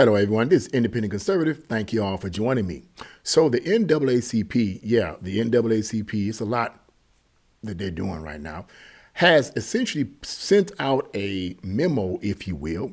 Hello, everyone. This is Independent Conservative. Thank you all for joining me. So the NAACP, the NAACP, it's a lot that they're doing right now, has essentially sent out a memo, if you will,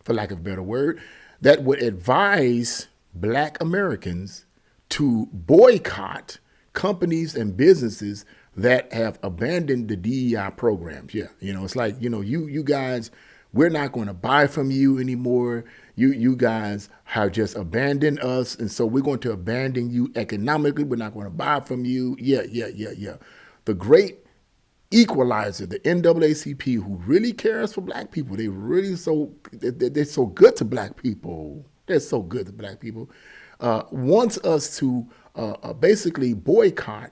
for lack of a better word, that would advise Black Americans to boycott companies and businesses that have abandoned the DEI programs. It's like, you guys, we're not going to buy from you anymore. You guys have just abandoned us, and so we're going to abandon you economically. We're not going to buy from you. Yeah. The great equalizer, the NAACP, who really cares for Black people. They're so good to Black people. They're so good to Black people. Wants us to basically boycott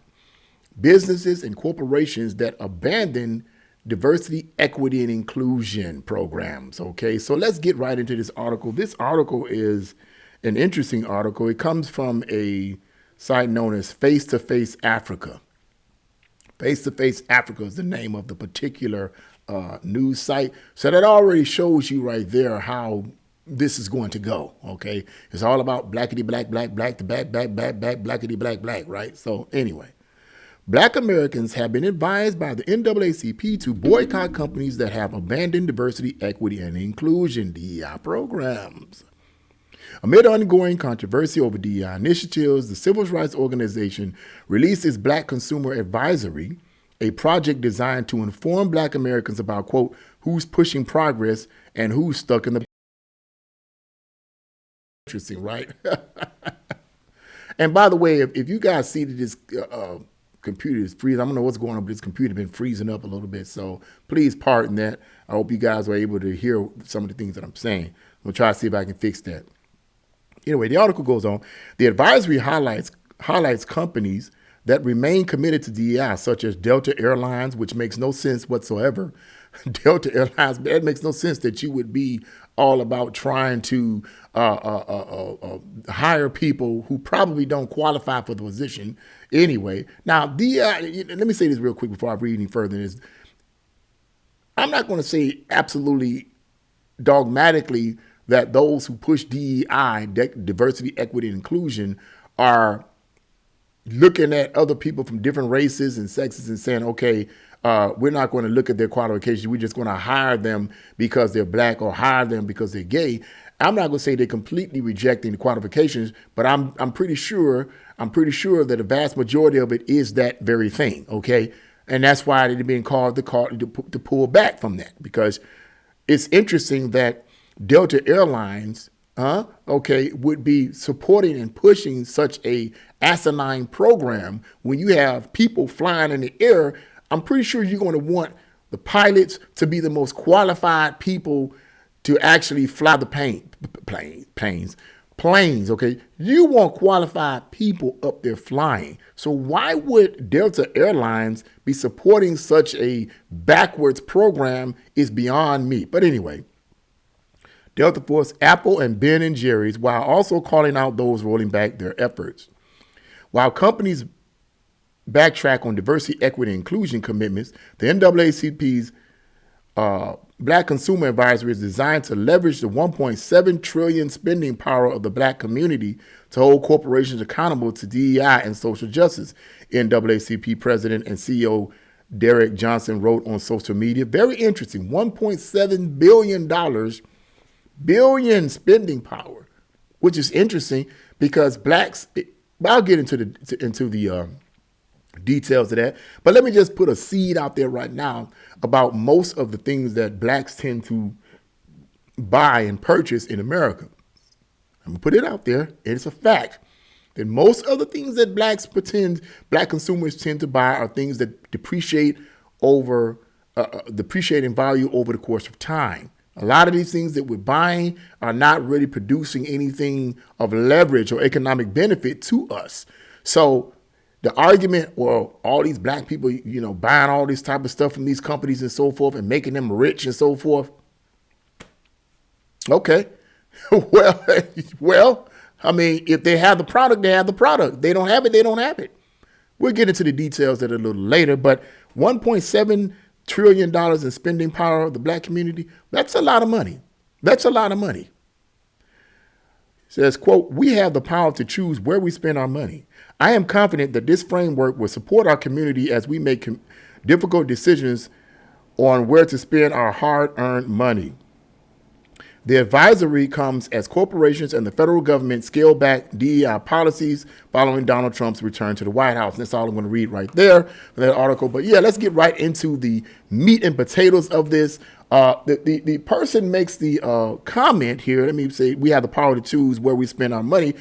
businesses and corporations that abandon diversity, equity, and inclusion programs. Okay, so let's get right into this article. This article is an interesting article. It comes from a site known as Face2Face Africa. Face2Face Africa is the name of the particular news site. So that already shows you right there how this is going to go. Okay, it's all about blackity black, black, black, the back, blackity black, black, right? So anyway. Black Americans have been advised by the NAACP to boycott companies that have abandoned diversity, equity, and inclusion DEI programs. Amid ongoing controversy over DEI initiatives, the civil rights organization released its Black Consumer Advisory, a project designed to inform Black Americans about, quote, who's pushing progress and who's stuck in the... Interesting, right? And by the way, if you guys see that this... computer is freezing. I don't know what's going on, but this computer has been freezing up a little bit. So please pardon that. I hope you guys were able to hear some of the things that I'm saying. I'm going to try to see if I can fix that. Anyway, the article goes on. The advisory highlights companies that remain committed to DEI, such as Delta Airlines, which makes no sense whatsoever. Delta Airlines, that makes no sense that you would be all about trying to hire people who probably don't qualify for the position anyway. Now, DEI, let me say this real quick before I read any further. I'm not going to say absolutely dogmatically that those who push DEI, diversity, equity, and inclusion, are looking at other people from different races and sexes and saying, okay, we're not going to look at their qualifications. We're just going to hire them because they're Black or hire them because they're gay. I'm not going to say they're completely rejecting the qualifications, but I'm pretty sure that the vast majority of it is that very thing. Okay, and that's why they're being called to pull back from that, because it's interesting that Delta Airlines, would be supporting and pushing such a asinine program when you have people flying in the air. I'm pretty sure you're going to want the pilots to be the most qualified people to actually fly the planes, okay? You want qualified people up there flying. So why would Delta Airlines be supporting such a backwards program is beyond me. But anyway, Delta forced Apple and Ben & Jerry's while also calling out those rolling back their efforts. While companies backtrack on diversity, equity, and inclusion commitments, the NAACP's Black Consumer Advisory is designed to leverage the $1.7 trillion spending power of the Black community to hold corporations accountable to DEI and social justice. NAACP President and CEO Derek Johnson wrote on social media. Very interesting, $1.7 billion spending power, which is interesting because Blacks, I'll get into the details of that. But let me just put a seed out there right now about most of the things that Blacks tend to buy and purchase in America. I'm gonna put it out there. It's a fact that most of the things that Black consumers tend to buy are things that depreciate in value over the course of time. A lot of these things that we're buying are not really producing anything of leverage or economic benefit to us. So the argument, well, all these Black people, buying all this type of stuff from these companies and so forth and making them rich and so forth. Okay. Well, I mean, if they have the product, they have the product. They don't have it, they don't have it. We'll get into the details of it a little later, but $1.7 trillion in spending power of the Black community, that's a lot of money. That's a lot of money. says, quote, "We have the power to choose where we spend our money. I am confident that this framework will support our community as we make difficult decisions on where to spend our hard-earned money. The advisory comes as corporations and the federal government scale back DEI policies following Donald Trump's return to the White House." And that's all I'm going to read right there for that article. But yeah, let's get right into the meat and potatoes of this. The person makes the comment here. Let me say, we have the power to choose where we spend our money.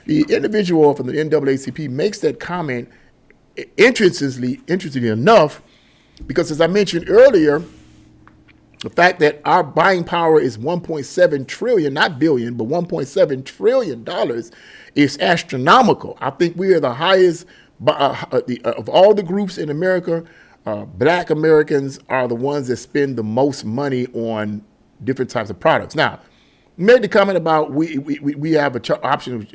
The individual from the NAACP makes that comment interestingly enough, because as I mentioned earlier, the fact that our buying power is $1.7 trillion, not billion, but $1.7 trillion is astronomical. I think we are the highest of all the groups in America. Black Americans are the ones that spend the most money on different types of products. Now, you made the comment about we have an option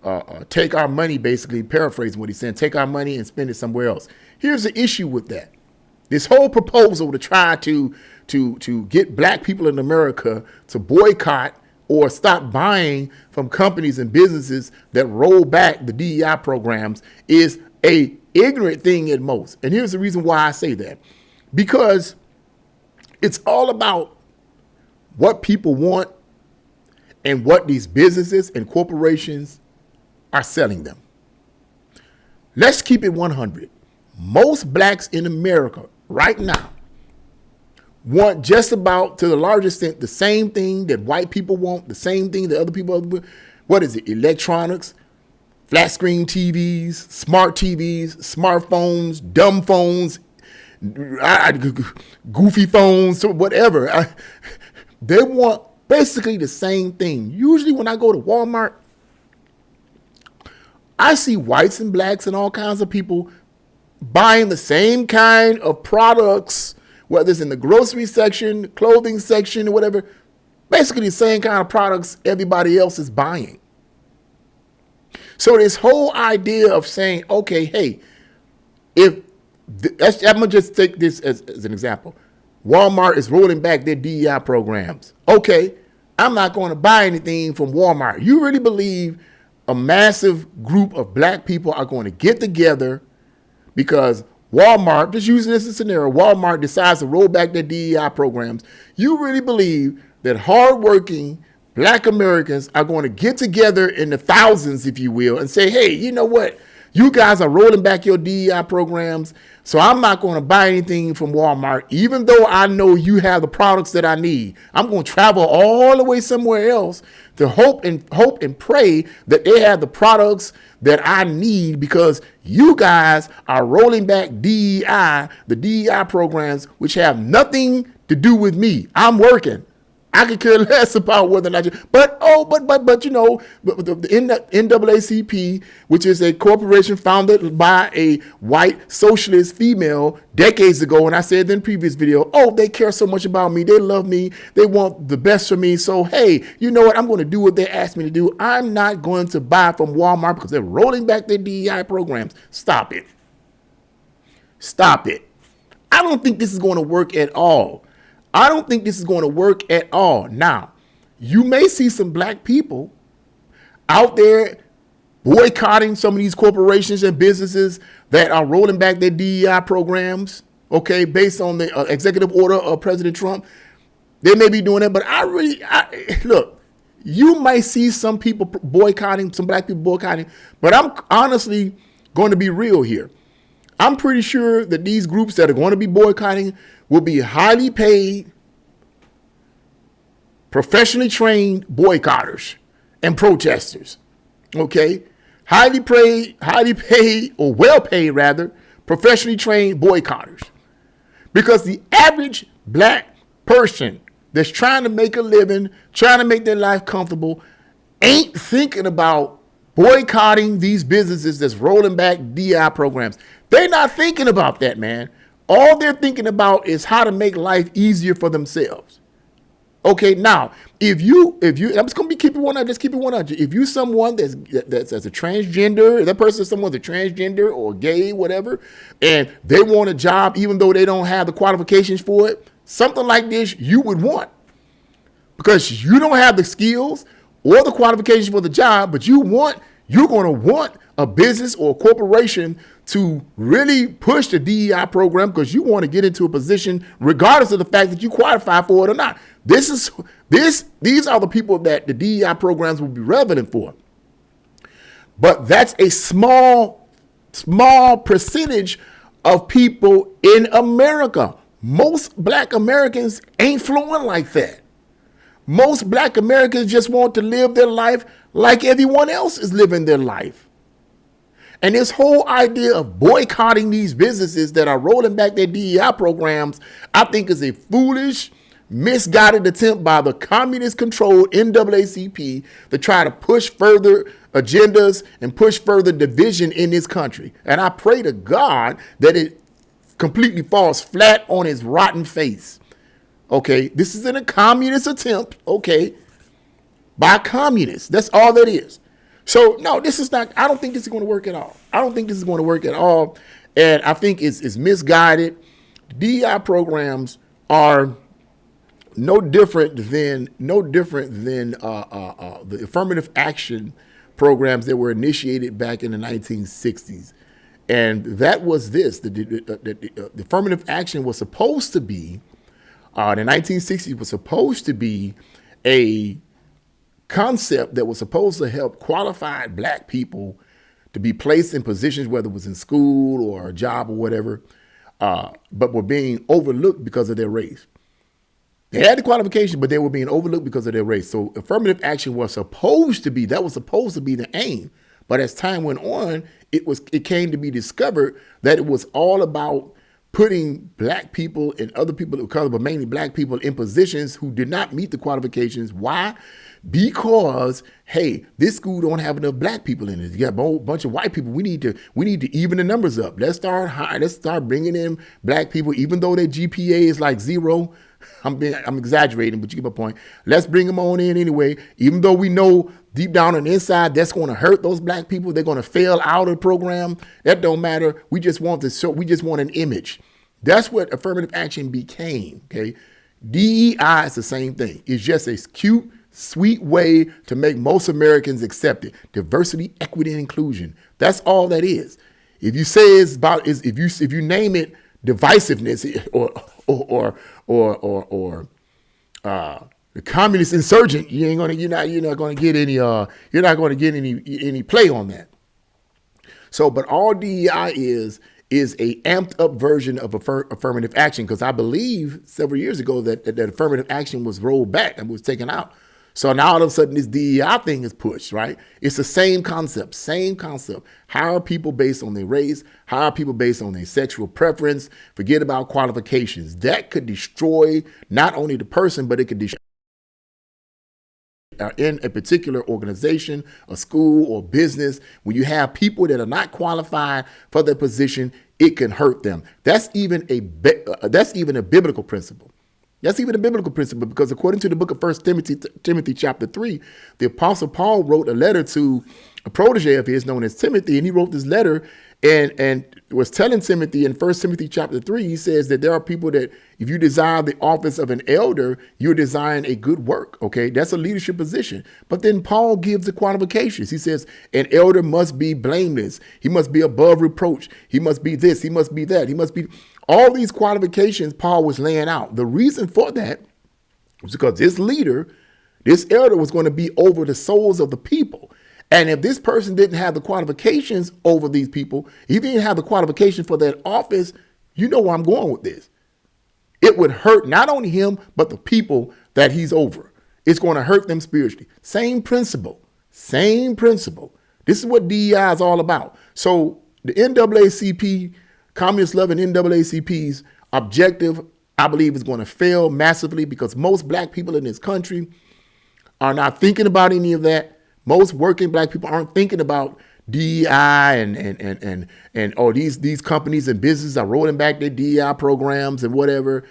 of take our money, basically paraphrasing what he's saying, take our money and spend it somewhere else. Here's the issue with that. This whole proposal to try to get black people in America to boycott or stop buying from companies and businesses that roll back the DEI programs is a ignorant thing at most. And here's the reason why I say that. Because it's all about what people want and what these businesses and corporations are selling them. Let's keep it 100. Most blacks in America right now want just about, to the largest extent, the same thing that white people want, the same thing that other people want. What is it? Electronics, flat screen TVs, smart TVs, smartphones, dumb phones, goofy phones, whatever. They want basically the same thing. Usually when I go to Walmart, I see whites and blacks and all kinds of people buying the same kind of products, whether it's in the grocery section, clothing section, or whatever, basically the same kind of products everybody else is buying. So this whole idea of saying, okay, hey, I'm going to just take this as an example. Walmart is rolling back their DEI programs. Okay, I'm not going to buy anything from Walmart. You really believe a massive group of black people are going to get together because Walmart, just using this as a scenario, Walmart decides to roll back their DEI programs? You really believe that hardworking black Americans are going to get together in the thousands, if you will, and say, hey, you know what? You guys are rolling back your DEI programs, so I'm not going to buy anything from Walmart, even though I know you have the products that I need. I'm going to travel all the way somewhere else to hope and pray that they have the products that I need, because you guys are rolling back DEI, the DEI programs, which have nothing to do with me. I'm working. I could care less about whether or not you, but you know, the NAACP, which is a corporation founded by a white socialist female decades ago, and I said in the previous video, oh, they care so much about me, they love me, they want the best for me, so hey, you know what, I'm going to do what they asked me to do. I'm not going to buy from Walmart because they're rolling back their DEI programs. Stop it. Stop it. I don't think this is going to work at all. I don't think this is going to work at all. Now, you may see some black people out there boycotting some of these corporations and businesses that are rolling back their DEI programs, okay, based on the executive order of President Trump. They may be doing that, but look, you might see some people boycotting, some black people boycotting, but I'm honestly going to be real here. I'm pretty sure that these groups that are going to be boycotting will be highly paid, professionally trained boycotters and protesters. Okay? Highly paid, or well paid rather, professionally trained boycotters. Because the average black person that's trying to make a living, trying to make their life comfortable, ain't thinking about boycotting these businesses that's rolling back DI programs. They're not thinking about that, man. All they're thinking about is how to make life easier for themselves. Okay, now, if you, I'm just gonna keep it 100, just keep it 100. If you someone that's a transgender, that person is someone's a transgender or gay, whatever, and they want a job even though they don't have the qualifications for it, something like this you would want, because you don't have the skills or the qualifications for the job, but you're going to want a business or a corporation to really push the DEI program because you want to get into a position regardless of the fact that you qualify for it or not. These are the people that the DEI programs will be relevant for. But that's a small percentage of people in America. Most black Americans ain't flowing like that. Most black Americans just want to live their life like everyone else is living their life. And this whole idea of boycotting these businesses that are rolling back their DEI programs, I think is a foolish, misguided attempt by the communist-controlled NAACP to try to push further agendas and push further division in this country. And I pray to God that it completely falls flat on its rotten face. Okay, this is a communist attempt, okay, by communists. That's all that is. So, no, this is not, I don't think this is going to work at all. I don't think this is going to work at all. And I think it's misguided. DEI programs are no different than the affirmative action programs that were initiated back in the 1960s. And that was this, the affirmative action was supposed to be, the 1960s was supposed to be a concept that was supposed to help qualified black people to be placed in positions, whether it was in school or a job or whatever, but were being overlooked because of their race. They had the qualification, but they were being overlooked because of their race. So affirmative action was supposed to be the aim. But as time went on, it came to be discovered that it was all about putting black people and other people of color, but mainly black people, in positions who did not meet the qualifications. Why? Because, hey, this school don't have enough black people in it. You got a whole bunch of white people. We need to even the numbers up. Let's start bringing in black people, even though their GPA is like 0. I'm exaggerating, but you get my point. Let's bring them on in anyway, even though we know deep down on the inside that's going to hurt those black people. They're going to fail out of the program. That don't matter. We just want an image. That's what affirmative action became. Okay, DEI is the same thing. It's just a cute, sweet way to make most Americans accept it. Diversity, equity, and inclusion. That's all that is. If you say it's about if you name it divisiveness or the communist insurgent, you're not going to get any play on that. So, but all DEI is a amped up version of affirmative action, because I believe several years ago that affirmative action was rolled back and was taken out. So now all of a sudden this DEI thing is pushed, right? It's the same concept. Hire people based on their race, hire people based on their sexual preference, forget about qualifications. That could destroy not only the person, but it could destroy in a particular organization, a school or business. When you have people that are not qualified for their position, it can hurt them. That's even a biblical principle. That's even a biblical principle, because according to the book of 1 Timothy chapter 3, the Apostle Paul wrote a letter to a protege of his known as Timothy, and he wrote this letter and was telling Timothy in 1 Timothy chapter 3, he says that there are people that if you desire the office of an elder, you're desiring a good work, okay? That's a leadership position. But then Paul gives the qualifications. He says an elder must be blameless. He must be above reproach. He must be this. He must be that. He must be... All these qualifications Paul was laying out. The reason for that was because this leader, this elder, was going to be over the souls of the people. And if this person didn't have the qualifications over these people, he didn't have the qualifications for that office, you know where I'm going with this. It would hurt not only him, but the people that he's over. It's going to hurt them spiritually. Same principle. This is what DEI is all about. So the NAACP, communist-loving NAACP's objective, I believe, is going to fail massively, because most black people in this country are not thinking about any of that. Most working black people aren't thinking about DEI and these companies and businesses are rolling back their DEI programs and whatever.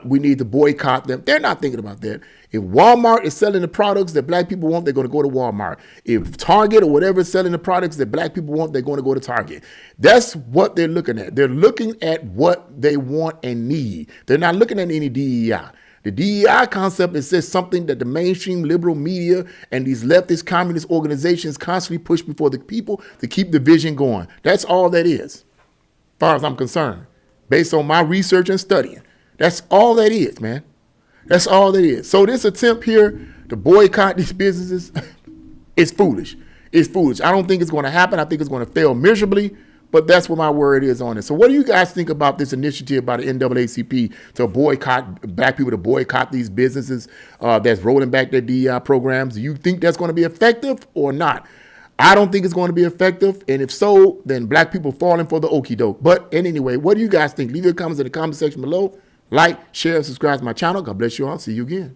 We need to boycott them. They're not thinking about that. If Walmart is selling the products that black people want, they're going to go to Walmart. If Target or whatever is selling the products that black people want, they're going to go to Target. That's what they're looking at. They're looking at what they want and need. They're not looking at any DEI. The DEI concept is just something that the mainstream liberal media and these leftist communist organizations constantly push before the people to keep the vision going. That's all that is, as far as I'm concerned, based on my research and studying. That's all that is, man. That's all that is. So this attempt here to boycott these businesses is foolish. It's foolish. I don't think it's going to happen. I think it's going to fail miserably, but that's what my word is on it. So what do you guys think about this initiative by the NAACP to boycott, black people to boycott these businesses that's rolling back their DEI programs? Do you think that's going to be effective or not? I don't think it's going to be effective. And if so, then black people falling for the okie doke. But anyway, what do you guys think? Leave your comments in the comment section below. Like, share, and subscribe to my channel. God bless you all. See you again.